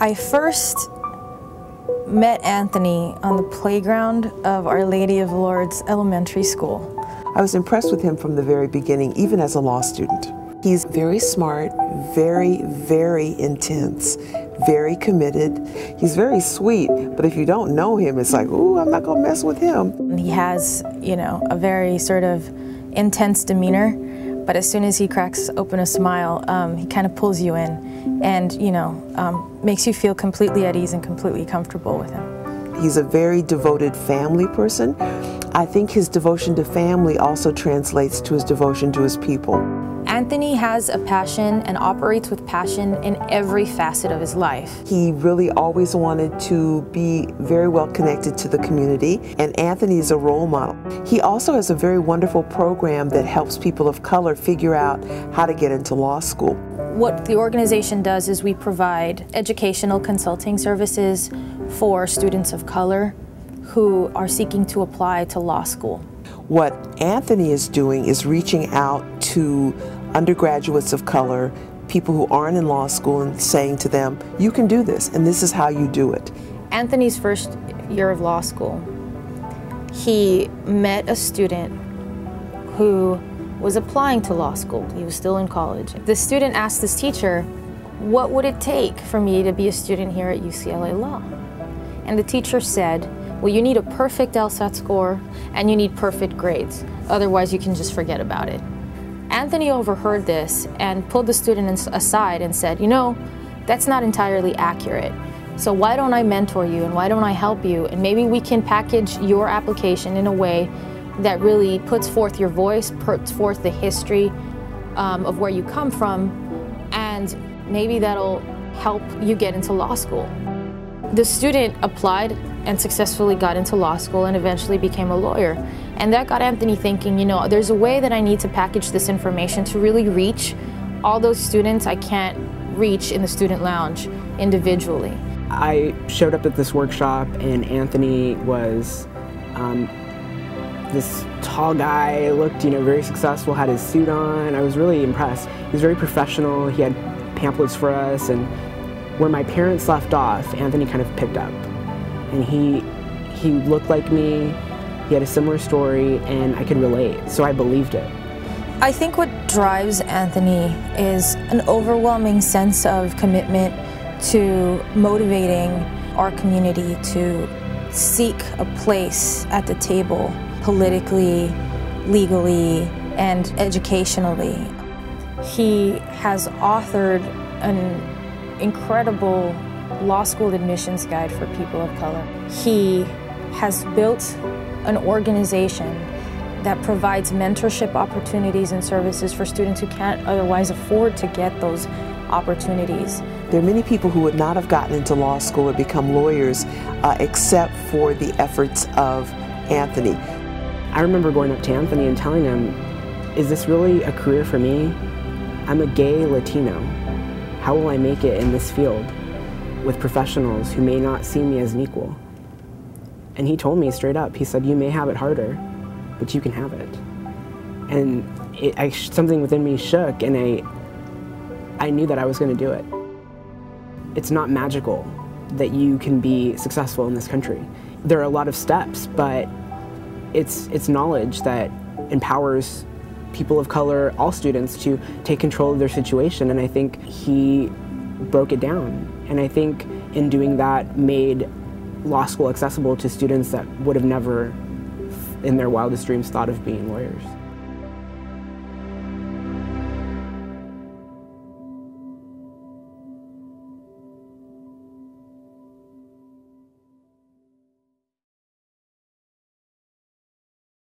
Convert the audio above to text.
I first met Anthony on the playground of Our Lady of Lourdes Elementary School. I was impressed with him from the very beginning, even as a law student. He's very smart, very, very intense, very committed. He's very sweet, but if you don't know him, it's like, ooh, I'm not gonna mess with him. He has, a very sort of intense demeanor, but as soon as he cracks open a smile, he kind of pulls you in and, makes you feel completely at ease and completely comfortable with him. He's a very devoted family person. I think his devotion to family also translates to his devotion to his people. Anthony has a passion and operates with passion in every facet of his life. He really always wanted to be very well connected to the community, and Anthony is a role model. He also has a very wonderful program that helps people of color figure out how to get into law school. What the organization does is we provide educational consulting services for students of color who are seeking to apply to law school. What Anthony is doing is reaching out to undergraduates of color, people who aren't in law school, and saying to them, you can do this, and this is how you do it. Anthony's first year of law school, he met a student who was applying to law school. He was still in college. The student asked his teacher, what would it take for me to be a student here at UCLA Law? And the teacher said, well, you need a perfect LSAT score and you need perfect grades. Otherwise, you can just forget about it. Anthony overheard this and pulled the student aside and said, that's not entirely accurate. So why don't I mentor you and why don't I help you? And maybe we can package your application in a way that really puts forth your voice, puts forth the history of where you come from, and maybe that'll help you get into law school. The student applied and successfully got into law school and eventually became a lawyer. And that got Anthony thinking, there's a way that I need to package this information to really reach all those students I can't reach in the student lounge individually. I showed up at this workshop and Anthony was this tall guy, looked very successful, had his suit on. I was really impressed. He was very professional, he had pamphlets for us, and where my parents left off, Anthony kind of picked up. And he looked like me, he had a similar story, and I could relate, so I believed it. I think what drives Anthony is an overwhelming sense of commitment to motivating our community to seek a place at the table politically, legally, and educationally. He has authored an incredible law school admissions guide for people of color. He has built an organization that provides mentorship opportunities and services for students who can't otherwise afford to get those opportunities. There are many people who would not have gotten into law school or become lawyers except for the efforts of Anthony. I remember going up to Anthony and telling him, is this really a career for me? I'm a gay Latino. How will I make it in this field with professionals who may not see me as an equal? And he told me straight up, he said, you may have it harder, but you can have it. And something within me shook, and I knew that I was going to do it. It's not magical that you can be successful in this country. There are a lot of steps, but it's knowledge that empowers people of color, all students, to take control of their situation, and I think he broke it down. And I think in doing that made law school accessible to students that would have never in their wildest dreams thought of being lawyers.